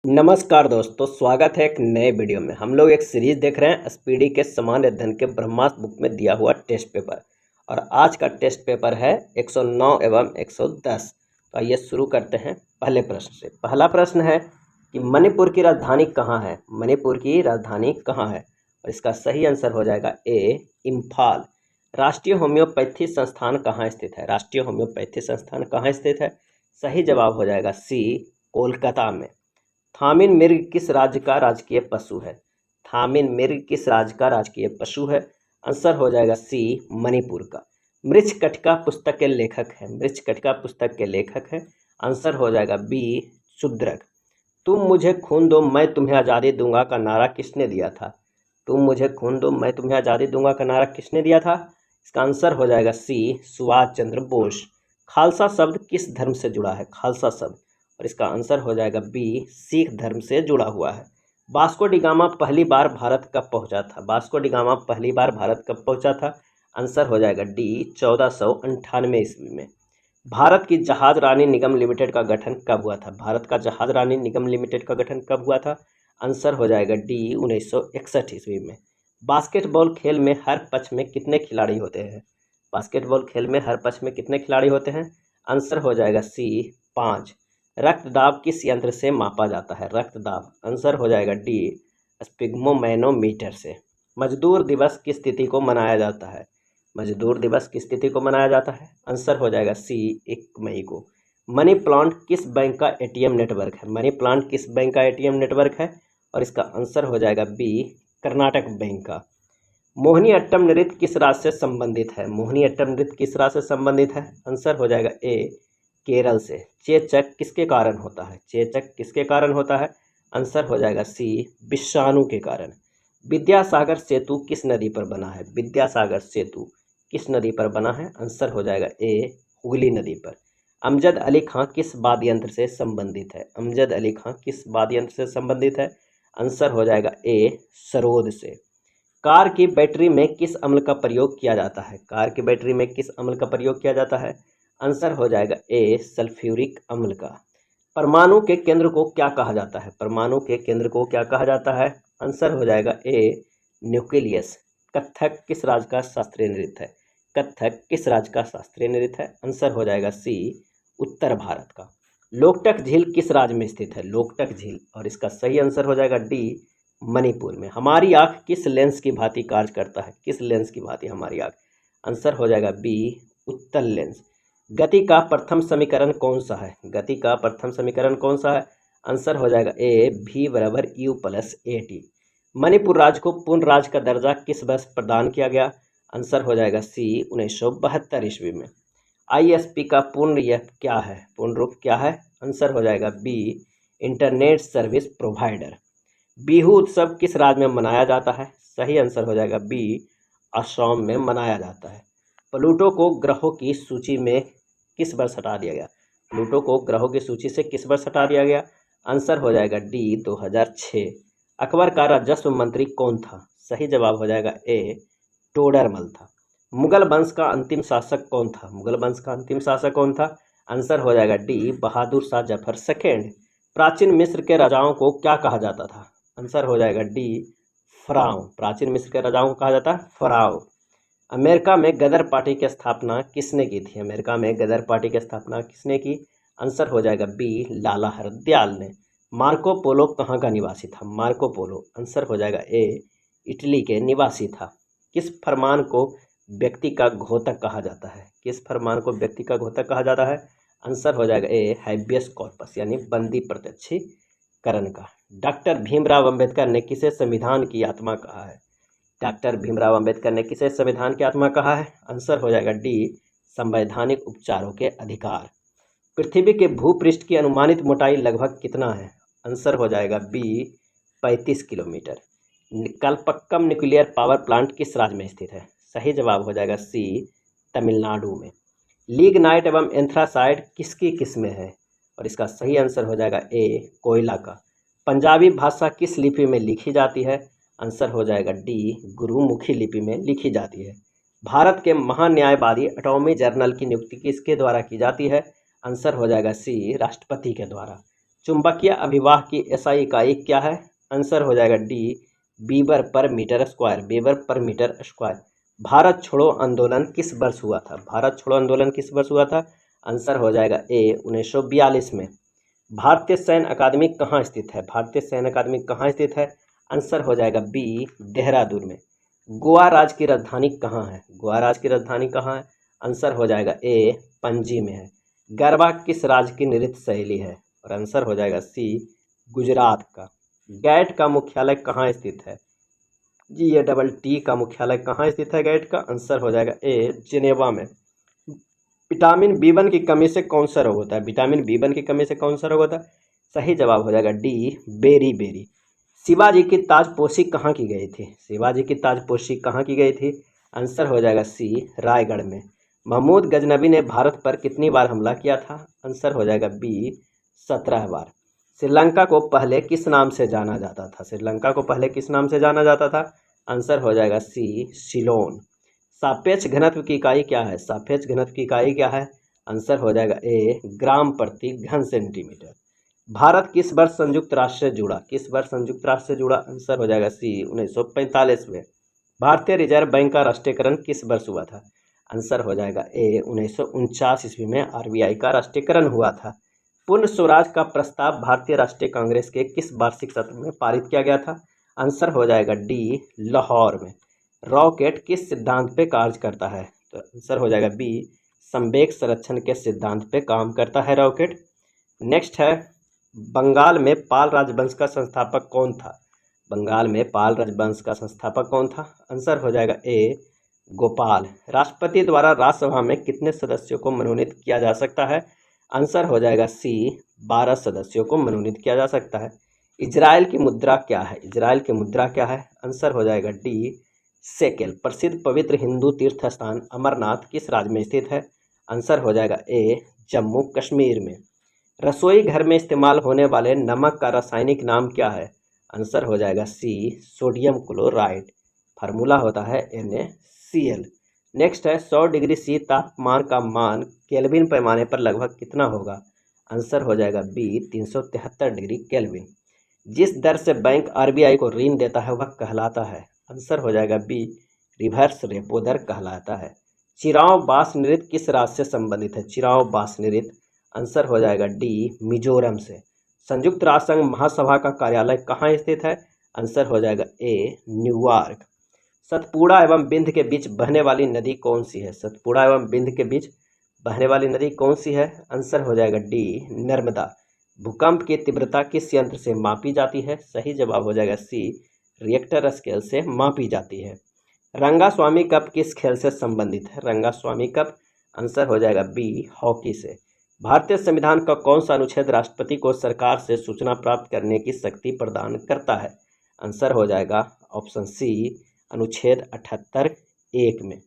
नमस्कार दोस्तों, स्वागत है एक नए वीडियो में। हम लोग एक सीरीज देख रहे हैं स्पीडी के सामान्य अध्ययन के ब्रह्मास्त्र बुक में दिया हुआ टेस्ट पेपर। और आज का टेस्ट पेपर है 109 एवं 110। तो आइए शुरू करते हैं पहले प्रश्न से। पहला प्रश्न है कि मणिपुर की राजधानी कहाँ है। मणिपुर की राजधानी कहाँ है, और इसका सही आंसर हो जाएगा ए, इम्फाल। राष्ट्रीय होम्योपैथी संस्थान कहाँ स्थित है। राष्ट्रीय होम्योपैथी संस्थान कहाँ स्थित है, सही जवाब हो जाएगा सी, कोलकाता में। थामिन मिर्ग किस राज्य का राजकीय पशु है। थामिन मिर्ग किस राज्य का राजकीय पशु है, आंसर हो जाएगा सी, मणिपुर का। मृच्छकटिका पुस्तक के लेखक है। मृच्छकटिका पुस्तक के लेखक है, आंसर हो जाएगा बी, शूद्रक। तुम मुझे खून दो मैं तुम्हें आज़ादी दूंगा का नारा किसने दिया था। तुम मुझे खून दो मैं तुम्हें आज़ादी दूंगा का नारा किसने दिया था, इसका आंसर हो जाएगा सी, सुभाष चंद्र बोस। खालसा शब्द किस धर्म से जुड़ा है। खालसा शब्द, और इसका आंसर हो जाएगा बी, सिख धर्म से जुड़ा हुआ है। वास्को डी गामा पहली बार भारत कब पहुंचा था। वास्को डी गामा पहली बार भारत कब पहुंचा था, आंसर हो जाएगा डी, 1498 ईस्वी में। भारत की जहाज रानी निगम लिमिटेड का गठन कब हुआ था। भारत का जहाज रानी निगम लिमिटेड का गठन कब हुआ था, आंसर हो जाएगा डी, 1961 ईस्वी में। बास्केटबॉल खेल में हर पक्ष में कितने खिलाड़ी होते हैं। बास्केटबॉल खेल में हर पक्ष में कितने खिलाड़ी होते हैं, आंसर हो जाएगा सी, 5। रक्तदाब किस यंत्र से मापा जाता है। रक्तदाब, आंसर हो जाएगा डी, स्पिग्मोमैनोमीटर से। मजदूर दिवस किस तिथि को मनाया जाता है। मजदूर दिवस किस तिथि को मनाया जाता है, आंसर हो जाएगा सी, 1 मई को। मनी प्लांट किस बैंक का एटीएम नेटवर्क है। मनी प्लांट किस बैंक का एटीएम नेटवर्क है, और इसका आंसर हो जाएगा बी, कर्नाटक बैंक का। मोहिनी अट्टम नृत्य किस राज्य से संबंधित है। मोहिनी अट्टम नृत्य किस राज्य से संबंधित है, आंसर हो जाएगा ए, केरल से। चेचक किसके कारण होता है। चेचक किसके कारण होता है, आंसर हो जाएगा सी, विषाणु के कारण। विद्यासागर सेतु किस नदी पर बना है। विद्यासागर सेतु किस नदी पर बना है, आंसर हो जाएगा ए, हुगली नदी पर। अमजद अली खां किस वाद्य यंत्र से संबंधित है। अमजद अली खां किस वाद्य यंत्र से संबंधित है, आंसर हो जाएगा ए, सरोद से। कार की बैटरी में किस अम्ल का प्रयोग किया जाता है। कार की बैटरी में किस अम्ल का प्रयोग किया जाता है, आंसर हो जाएगा ए, सल्फ्यूरिक अम्ल का। परमाणु के केंद्र को क्या कहा जाता है। परमाणु के केंद्र को क्या कहा जाता है, आंसर हो जाएगा ए, न्यूक्लियस। कथक किस राज्य का शास्त्रीय नृत्य है। कथक किस राज्य का शास्त्रीय नृत्य है, आंसर हो जाएगा सी, उत्तर भारत का। लोकटक झील किस राज्य में स्थित है। लोकटक झील, और इसका सही आंसर हो जाएगा डी, मणिपुर में। हमारी आँख किस लेंस की भांति कार्य करता है। किस लेंस की भांति हमारी आँख, आंसर हो जाएगा बी, उत्तल लेंस। गति का प्रथम समीकरण कौन सा है। गति का प्रथम समीकरण कौन सा है, आंसर हो जाएगा ए, भी बराबर you plus A T. Manipur राज्य को पूर्ण राज्य का दर्जा किस वर्ष प्रदान किया गया, आंसर हो जाएगा सी, 1972 ईस्वी में। आईएसपी का पूर्ण यह क्या है, पूर्ण रूप क्या है, आंसर हो जाएगा B, internet service provider. Bihu उत्सव किस राज्य में मनाया जाता है, सही आंसर हो जाएगा बी, असम में मनाया जाता है। प्लूटो को ग्रहों की सूची में किस वर्ष हटा दिया गया। प्लूटो को ग्रहों की सूची से किस वर्ष हटा दिया गया, आंसर हो जाएगा डी, 2006। अकबर का राजस्व मंत्री कौन था, सही जवाब हो जाएगा ए, टोडरमल था। मुगल वंश का अंतिम शासक कौन था। मुगल वंश का अंतिम शासक कौन था, आंसर हो जाएगा डी, बहादुर शाह जफर सेकेंड। प्राचीन मिस्र के राजाओं को क्या कहा जाता था, आंसर हो जाएगा डी, फराव। प्राचीन मिस्र के राजाओं को कहा जाता है फराव। अमेरिका में गदर पार्टी की स्थापना किसने की थी। अमेरिका में गदर पार्टी की स्थापना किसने की, आंसर हो जाएगा बी, लाला हरदयाल ने। मार्को पोलो कहाँ का निवासी था। मार्को पोलो, आंसर हो जाएगा ए, इटली के निवासी था। किस फरमान को व्यक्ति का घोतक कहा जाता है। किस फरमान को व्यक्ति का घोतक कहा जाता है, आंसर हो जाएगा ए, हैबियस कॉर्पस, यानी बंदी प्रत्यक्षीकरण का। डॉक्टर भीमराव अंबेडकर ने किसे संविधान की आत्मा कहा है। डॉक्टर भीमराव अंबेडकर ने किसे संविधान की आत्मा कहा है, आंसर हो जाएगा डी, संवैधानिक उपचारों के अधिकार। पृथ्वी के भूपृष्ठ की अनुमानित मोटाई लगभग कितना है, आंसर हो जाएगा B, 35 kilometre. Kalpakkam nuclear power plant किस राज्य में स्थित है, सही जवाब हो जाएगा सी, तमिलनाडु में। लिग्नाइट एवं एंथ्रासाइड किसकी किस्में है, और इसका सही आंसर हो जाएगा ए, कोयला का। पंजाबी भाषा किस लिपि में लिखी जाती है, आंसर हो जाएगा डी, गुरुमुखी लिपि में लिखी जाती है। भारत के महान्यायवादी अटॉर्नी जनरल की नियुक्ति किसके द्वारा की जाती है, आंसर हो जाएगा सी, राष्ट्रपति के द्वारा। चुंबकीय अभिवाह की एसआई इकाई क्या है? आंसर हो जाएगा डी, वीबर पर मीटर स्क्वायर, वीबर पर मीटर स्क्वायर। भारत छोड़ो आंदोलन किस वर्ष हुआ था? भारत छोड़ो आंदोलन किस वर्ष हुआ था? आंसर हो जाएगा ए, 1942 में। भारतीय सैन्य अकादमी कहाँ स्थित है? भारतीय सैन्य अकादमी कहाँ स्थित है? आंसर हो जाएगा बी, देहरादून में। गोवा राज्य की राजधानी कहाँ है? गोवा राज्य की राजधानी कहाँ है? आंसर हो जाएगा ए, पणजी में है। गरबा किस राज्य की नृत्य शैली है? और आंसर हो जाएगा सी, गुजरात का। गैट का मुख्यालय कहाँ स्थित है? GATT का मुख्यालय कहाँ स्थित है गैट का? आंसर हो जाएगा ए, जिनेवा में। विटामिन B1 की कमी से कौन सा रोग होता है? विटामिन B1 की कमी से कौन सा रोग होता है? सही जवाब हो जाएगा डी, बेरी बेरी। शिवाजी की ताजपोशी कहाँ की गई थी? शिवाजी की ताजपोशी कहाँ की गई थी? आंसर हो जाएगा सी, रायगढ़ में। महमूद गजनबी ने भारत पर कितनी बार हमला किया था? आंसर हो जाएगा बी, 17 बार। श्रीलंका को पहले किस नाम से जाना जाता था? श्रीलंका को पहले किस नाम से जाना जाता था? आंसर हो जाएगा सी, सिलोन। सापेक्ष घनत्व की इकाई क्या है? सापेक्ष घनत्व की इकाई क्या है? आंसर हो जाएगा ए, ग्राम प्रति घन सेंटीमीटर। भारत किस वर्ष संयुक्त राष्ट्र से जुड़ा? किस वर्ष संयुक्त राष्ट्र से जुड़ा? आंसर हो जाएगा सी, 1945 में। भारतीय रिजर्व बैंक का राष्ट्रीयकरण किस वर्ष हुआ था? आंसर हो जाएगा ए, 1949 ईस्वी में RBI का राष्ट्रीयकरण हुआ था। पूर्ण स्वराज का प्रस्ताव भारतीय राष्ट्रीय कांग्रेस के किस वार्षिक सत्र में पारित किया गया था? आंसर हो जाएगा डी, लाहौर में। रॉकेट किस सिद्धांत पे कार्य करता है? तो आंसर हो जाएगा बी, संवेग संरक्षण के सिद्धांत पे काम करता है रॉकेट। नेक्स्ट है, बंगाल में पाल राजवंश का संस्थापक कौन था? बंगाल में पाल राजवंश का संस्थापक कौन था? आंसर हो जाएगा ए, गोपाल। राष्ट्रपति द्वारा राज्यसभा में कितने सदस्यों को मनोनीत किया जा सकता है? आंसर हो जाएगा सी, 12 सदस्यों को मनोनीत किया जा सकता है। इजराइल की मुद्रा क्या है? इजराइल की मुद्रा क्या है? आंसर हो जाएगा डी, सेकेल। प्रसिद्ध पवित्र हिंदू तीर्थ स्थान अमरनाथ किस राज्य में स्थित है? आंसर हो जाएगा ए, जम्मू कश्मीर में। रसोई घर में इस्तेमाल होने वाले नमक का रासायनिक नाम क्या है? आंसर हो जाएगा सी, सोडियम क्लोराइड। फार्मूला होता है NaCl। नेक्स्ट है, 100 डिग्री सी तापमान का मान केल्विन पैमाने पर लगभग कितना होगा? आंसर हो जाएगा बी, 373 डिग्री केल्विन। जिस दर से बैंक RBI को ऋण देता है वह कहलाता है? आंसर हो जाएगा बी, रिवर्स रेपो दर कहलाता है। चिराव बास नृत्य किस राज्य से संबंधित है? चिराव बास नृत्य, आंसर हो जाएगा डी, मिजोरम से। संयुक्त राष्ट्र संघ महासभा का कार्यालय कहाँ स्थित है? आंसर हो जाएगा ए, न्यूयॉर्क। सतपुड़ा एवं बिंद के बीच बहने वाली नदी कौन सी है? सतपुड़ा एवं बिंद के बीच बहने वाली नदी कौन सी है? आंसर हो जाएगा डी, नर्मदा। भूकंप की तीव्रता किस यंत्र से मापी जाती है? सही जवाब हो जाएगा सी, रिएक्टर स्केल से मापी जाती है। रंगास्वामी कप किस खेल से संबंधित है? रंगास्वामी कप, आंसर हो जाएगा बी, हॉकी से। भारतीय संविधान का कौन सा अनुच्छेद राष्ट्रपति को सरकार से सूचना प्राप्त करने की शक्ति प्रदान करता है? आंसर हो जाएगा ऑप्शन सी, अनुच्छेद 78(1) में।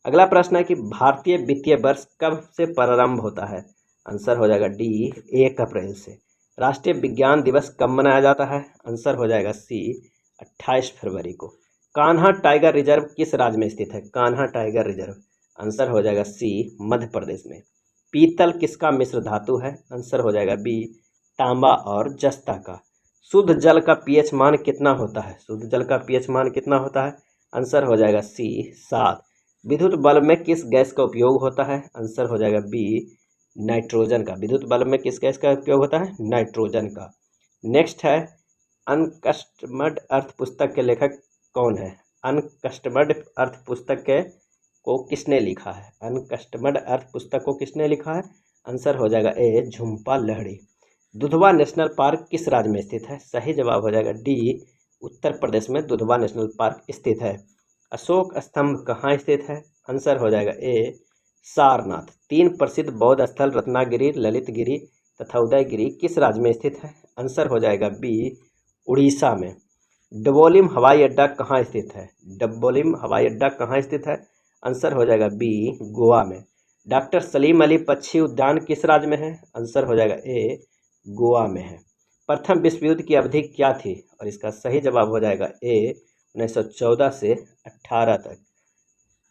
अगला प्रश्न है कि भारतीय वित्तीय वर्ष कब से प्रारंभ होता है? आंसर हो जाएगा डी, 1 अप्रैल से। राष्ट्रीय विज्ञान दिवस कब मनाया जाता है? आंसर हो जाएगा सी, 28 फरवरी को। कान्हा टाइगर रिजर्व किस राज्य में स्थित है? कान्हा टाइगर रिजर्व, आंसर हो जाएगा सी, मध्य प्रदेश में। पीतल किसका मिश्र धातु है? आंसर हो जाएगा बी, तांबा और जस्ता का। शुद्ध जल का pH मान कितना होता है? शुद्ध जल का pH मान कितना होता है? आंसर हो जाएगा सी, 7। विद्युत बल्ब में किस गैस का उपयोग होता है? आंसर हो जाएगा बी, नाइट्रोजन का। विद्युत बल्ब में किस गैस का उपयोग होता है? नाइट्रोजन का। नेक्स्ट है, अनकस्टमर्ड अर्थ पुस्तक के लेखक कौन है? अनकस्टमर्ड अर्थ पुस्तक के को किसने लिखा है? अनकस्टमर्ड अर्थ पुस्तक को किसने लिखा है? आंसर हो जाएगा ए, झुम्पा लाहिड़ी। दुधवा नेशनल पार्क किस राज्य में स्थित है? सही जवाब हो जाएगा डी, उत्तर प्रदेश में दुधवा नेशनल पार्क स्थित है। अशोक स्तंभ कहाँ स्थित है? आंसर हो जाएगा ए, सारनाथ। 3 प्रसिद्ध बौद्ध स्थल रत्नागिरी, ललितगिरी तथा उदयगिरी किस राज्य में स्थित है? आंसर हो जाएगा बी, उड़ीसा में। डबोलिम हवाई अड्डा कहाँ स्थित है? डबोलिम हवाई अड्डा कहाँ स्थित है? आंसर हो जाएगा बी, गोवा में। डॉक्टर सलीम अली पक्षी उद्यान किस राज्य में है? आंसर हो जाएगा ए, गोवा में है। प्रथम विश्व युद्ध की अवधि क्या थी? और इसका सही जवाब हो जाएगा ए, 1914 से 18 तक।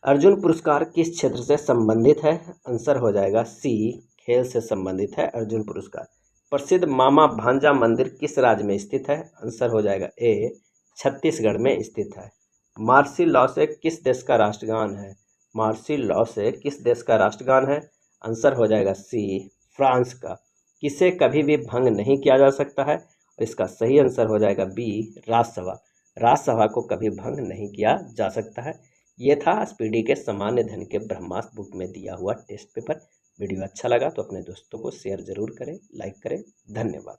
अर्जुन पुरस्कार किस क्षेत्र से संबंधित है? आंसर हो जाएगा सी, खेल से संबंधित है अर्जुन पुरस्कार। प्रसिद्ध मामा भांजा मंदिर किस राज्य में स्थित है? आंसर हो जाएगा ए, छत्तीसगढ़ में स्थित है। मार्सी लॉ से किस देश का राष्ट्रगान है? मार्सी लॉ से किस देश का राष्ट्रगान है? आंसर हो जाएगा सी, फ्रांस का। किसे कभी भी भंग नहीं किया जा सकता है? और इसका सही आंसर हो जाएगा बी, राज्यसभा। राज्यसभा को कभी भंग नहीं किया जा सकता है। ये था स्पीडी के सामान्य धन के ब्रह्मास्त्र बुक में दिया हुआ टेस्ट पेपर। वीडियो अच्छा लगा तो अपने दोस्तों को शेयर जरूर करें, लाइक करें। धन्यवाद।